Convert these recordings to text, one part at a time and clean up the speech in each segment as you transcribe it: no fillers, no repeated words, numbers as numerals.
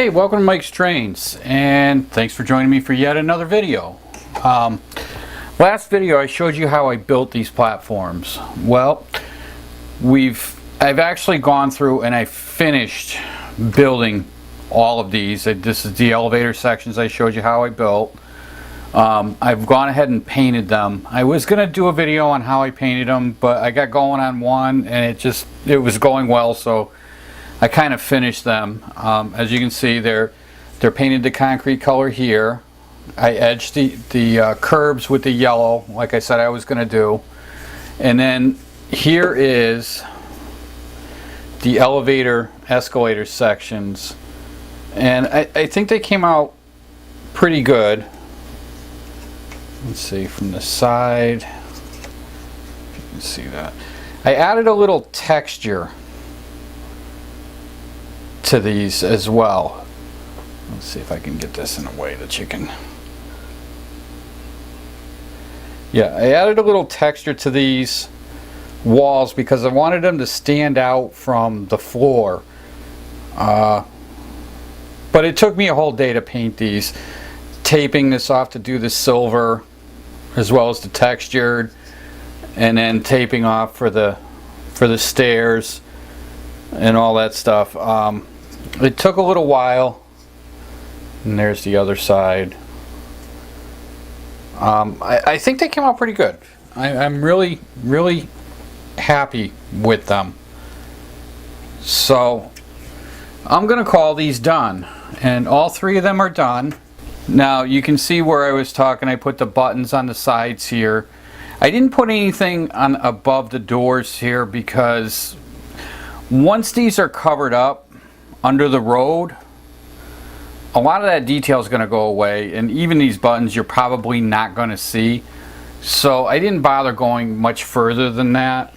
Hey, welcome to Mike's Trains, and thanks for joining me for yet another video. Last video I showed you how I built these platforms. Well, I've actually gone through and I finished building all of these. This is the elevator sections I showed you how I built. I've gone ahead and painted them. I was going to do a video on how I painted them, but I got going on one and it was going well, so I kind of finished them. As you can see, they're painted the concrete color here. I edged the curbs with the yellow, like I said I was going to do. And then here is the elevator escalator sections. And I think they came out pretty good. Let's see, from the side, you can see that. I added a little texture to these as well. Let's see if I can get this in a way that you can. Yeah, I added a little texture to these walls because I wanted them to stand out from the floor. But it took me a whole day to paint these. Taping this off to do the silver as well as the textured, and then taping off for the stairs and all that stuff. It took a little while, and there's the other side. I think they came out pretty good. I'm really happy with them. So I'm gonna call these done, and all three of them are done. Now you can see where I was talking, I put the buttons on the sides here. I didn't put anything on above the doors here because once these are covered up under the road, a lot of that detail is going to go away, and even these buttons you're probably not going to see. So I didn't bother going much further than that,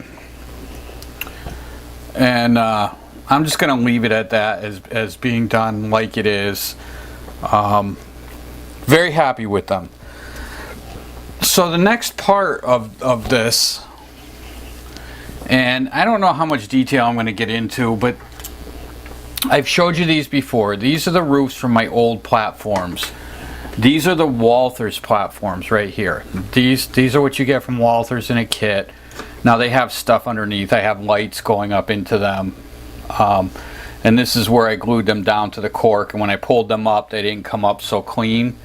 and I'm just going to leave it at that as being done like it is. Very happy with them. So the next part of this, and I don't know how much detail I'm going to get into, but I've showed you these before. These are the roofs from my old platforms. These are the Walthers platforms right here. These are what you get from Walthers in a kit. Now they have stuff underneath. I have lights going up into them. And this is where I glued them down to the cork, and when I pulled them up they didn't come up so clean.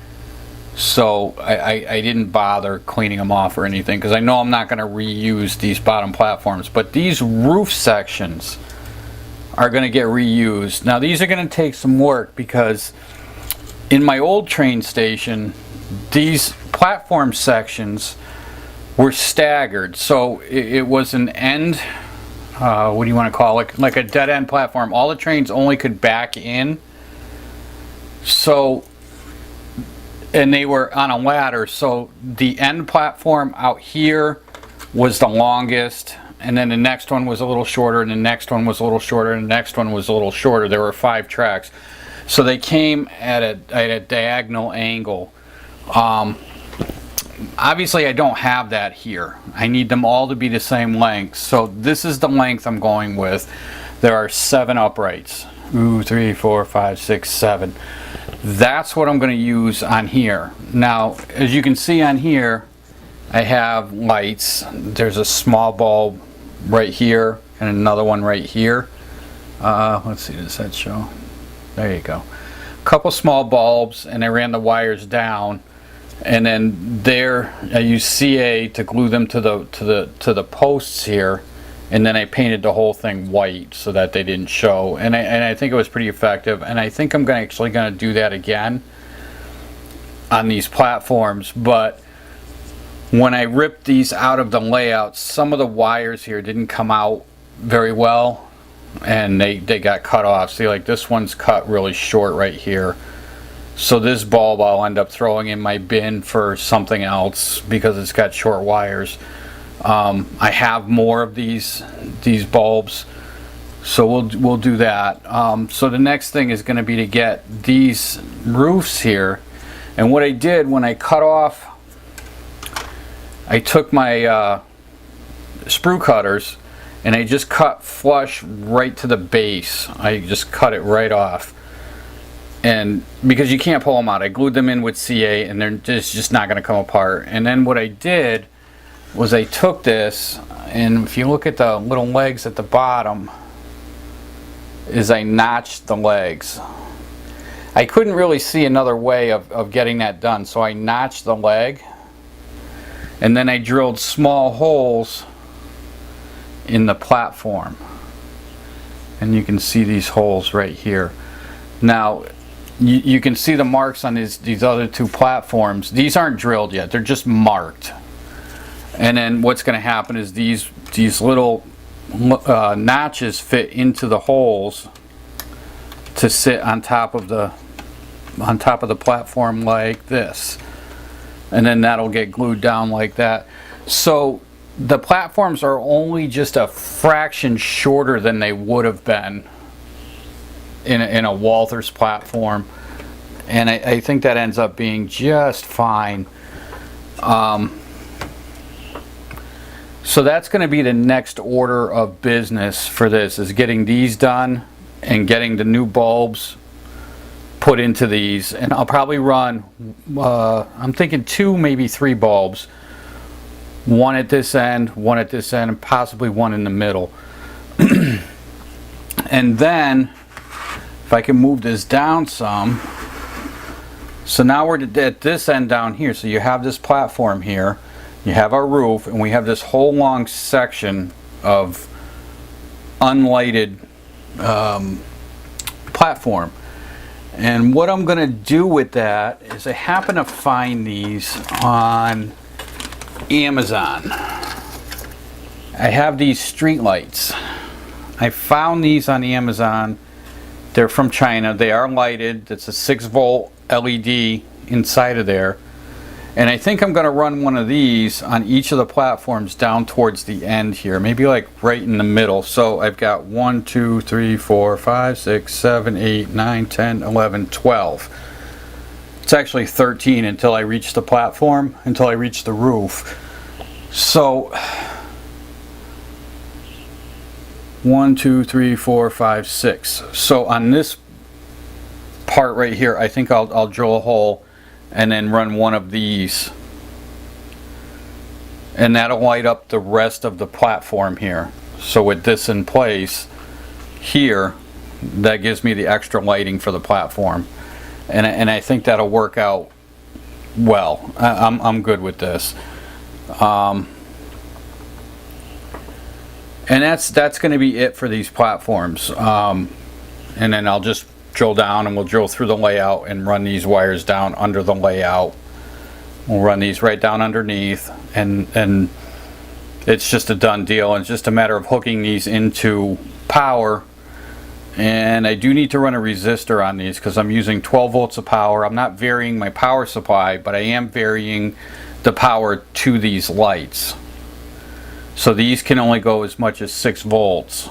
So I didn't bother cleaning them off or anything because I know I'm not going to reuse these bottom platforms. But these roof sections are going to get reused. Now these are going to take some work because in my old train station these platform sections were staggered. So it was an end, what do you want to call it, like a dead end platform. All the trains only could back in. So, and they were on a ladder, so the end platform out here was the longest, and then the next one was a little shorter, and the next one was a little shorter, and the next one was a little shorter. There were 5 tracks, so they came at a diagonal angle. Obviously I don't have that here. I need them all to be the same length, so this is the length I'm going with. There are 7 uprights. 2, 3, 4, 5, 6, 7. That's what I'm going to use on here. Now, as you can see on here, I have lights. There's a small bulb right here and another one right here. Let's see, does that show? There you go. A couple small bulbs, and I ran the wires down, and then there I used CA to glue them to the posts here. And then I painted the whole thing white so that they didn't show, and I think it was pretty effective. And I think I'm actually going to do that again on these platforms. But when I ripped these out of the layout, some of the wires here didn't come out very well, and they got cut off. See, like this one's cut really short right here. So this bulb I'll end up throwing in my bin for something else because it's got short wires. I have more of these bulbs, so we'll do that. So the next thing is going to be to get these roofs here, and what I did when I cut off, I took my sprue cutters and I just cut flush right to the base. I just cut it right off. and because you can't pull them out, I glued them in with CA, and they're just not going to come apart. And then what I did was I took this, and if you look at the little legs at the bottom, is I notched the legs. I couldn't really see another way of getting that done, so I notched the leg, and then I drilled small holes in the platform, and you can see these holes right here. Now you can see the marks on these other two platforms. These aren't drilled yet, they're just marked. And then what's going to happen is these little notches fit into the holes to sit on top of the platform like this, and then that'll get glued down like that. So the platforms are only just a fraction shorter than they would have been in a Walthers platform, and I think that ends up being just fine. So that's going to be the next order of business for this, is getting these done and getting the new bulbs put into these. And I'll probably run, I'm thinking 2, maybe 3 bulbs. One at this end, one at this end, and possibly one in the middle. And then, if I can move this down some. So now we're at this end down here. So you have this platform here. You have our roof, and we have this whole long section of unlighted platform. And what I'm going to do with that is I happen to find these on Amazon. I have these street lights. I found these on Amazon. They're from China. They are lighted. It's a 6-volt LED inside of there. And I think I'm going to run one of these on each of the platforms down towards the end here, maybe like right in the middle. So I've got 1, 2, 3, 4, 5, 6, 7, 8, 9, 10, 11, 12. It's actually 13 until I reach the platform, until I reach the roof. So 1, 2, 3, 4, 5, 6. So on this part right here, I think I'll drill a hole and then run one of these, and that'll light up the rest of the platform here. So with this in place here, that gives me the extra lighting for the platform, and I think that'll work out well. I'm good with this, and that's going to be it for these platforms. And then I'll just drill down, and we'll drill through the layout and run these wires down under the layout. We'll run these right down underneath, and it's just a done deal. It's just a matter of hooking these into power. And I do need to run a resistor on these because I'm using 12 volts of power. I'm not varying my power supply, but I am varying the power to these lights. So these can only go as much as 6 volts.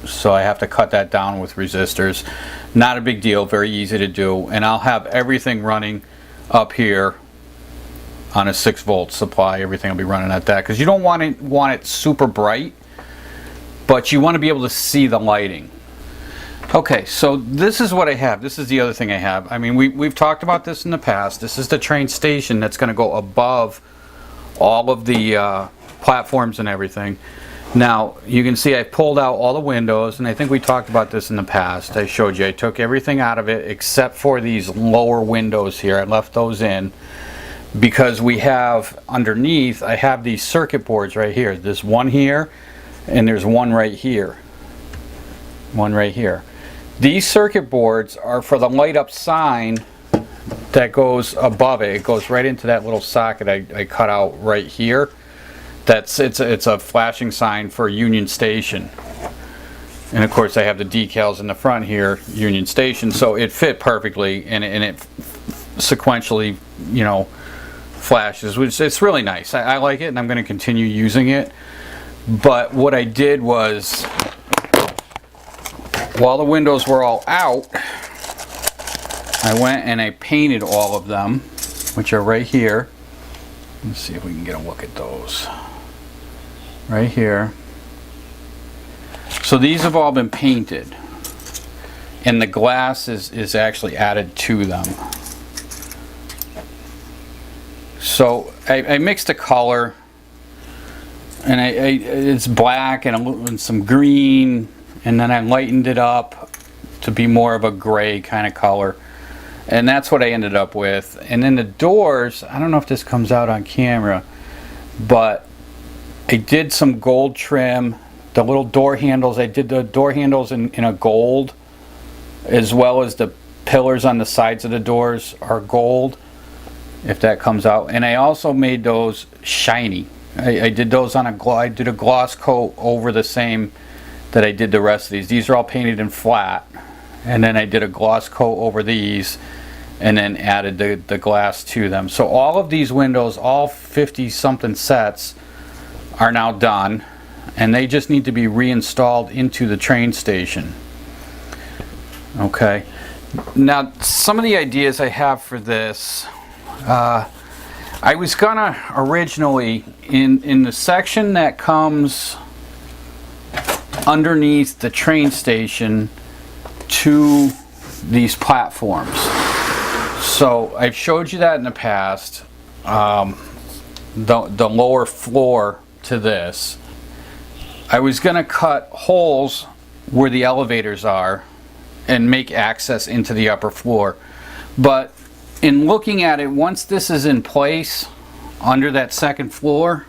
So I have to cut that down with resistors. Not a big deal, very easy to do. And I'll have everything running up here on a 6-volt supply. Everything will be running at that, because you don't want it super bright, but you want to be able to see the lighting. Okay, so this is what I have. This is the other thing I have. I mean, we've talked about this in the past. This is the train station that's going to go above all of the platforms and everything. Now, you can see I pulled out all the windows, and I think we talked about this in the past. I showed you I took everything out of it except for these lower windows here. I left those in because we have underneath, I have these circuit boards right here. There's one here, and there's one right here. One right here. These circuit boards are for the light up sign that goes above it. It goes right into that little socket I cut out right here. It's a flashing sign for Union Station, and of course I have the decals in the front here, Union Station, so it fit perfectly, and it sequentially, you know, flashes, which it's really nice. I like it, and I'm going to continue using it. But what I did was, while the windows were all out, I went and I painted all of them, which are right here. Let's see if we can get a look at those. Right here. So these have all been painted. and the glass is actually added to them. So I mixed a color, and it's black and some green, and then I lightened it up to be more of a gray kind of color, and that's what I ended up with. And then the doors, I don't know if this comes out on camera, but I did some gold trim. The little door handles, I did the door handles in a gold, as well as the pillars on the sides of the doors are gold, if that comes out. And I also made those shiny. I did those on I did a gloss coat over the same that I did the rest of these. These are all painted in flat, and then I did a gloss coat over these, and then added the glass to them. So all of these windows, all 50 something sets, are now done, and they just need to be reinstalled into the train station. Okay, now some of the ideas I have for this, I was gonna originally, in the section that comes underneath the train station to these platforms. So I've showed you that in the past, the lower floor to this. I was gonna cut holes where the elevators are and make access into the upper floor. But in looking at it, once this is in place under that second floor,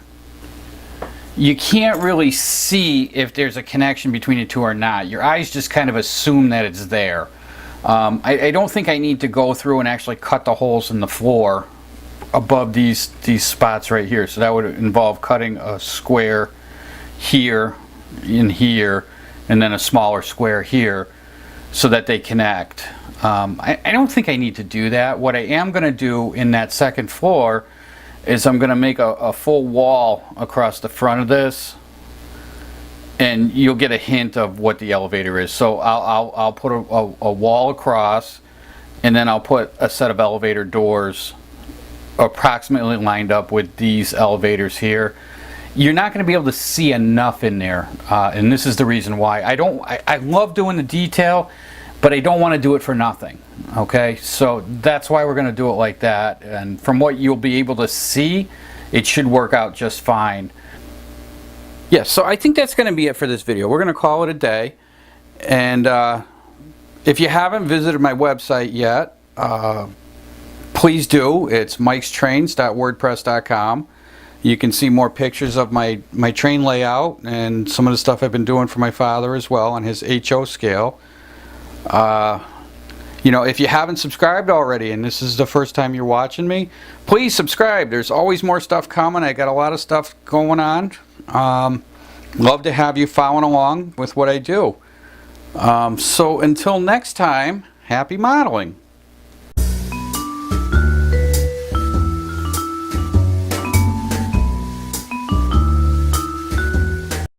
you can't really see if there's a connection between the two or not. Your eyes just kind of assume that it's there. I don't think I need to go through and actually cut the holes in the floor above these spots right here. So that would involve cutting a square here, in here, and then a smaller square here, so that they connect. I don't think I need to do that. What I am going to do in that second floor is I'm going to make a full wall across the front of this, and you'll get a hint of what the elevator is. So I'll put a wall across, and then I'll put a set of elevator doors approximately lined up with these elevators here. You're not going to be able to see enough in there, and this is the reason why. I love doing the detail, but I don't want to do it for nothing. Okay, so that's why we're going to do it like that, and from what you'll be able to see, it should work out just fine. Yeah, so I think that's going to be it for this video. We're going to call it a day, and if you haven't visited my website yet, please do. It's mikestrains.wordpress.com. You can see more pictures of my train layout and some of the stuff I've been doing for my father as well on his HO scale. You know, if you haven't subscribed already and this is the first time you're watching me, please subscribe. There's always more stuff coming. I got a lot of stuff going on. Love to have you following along with what I do. So until next time, happy modeling.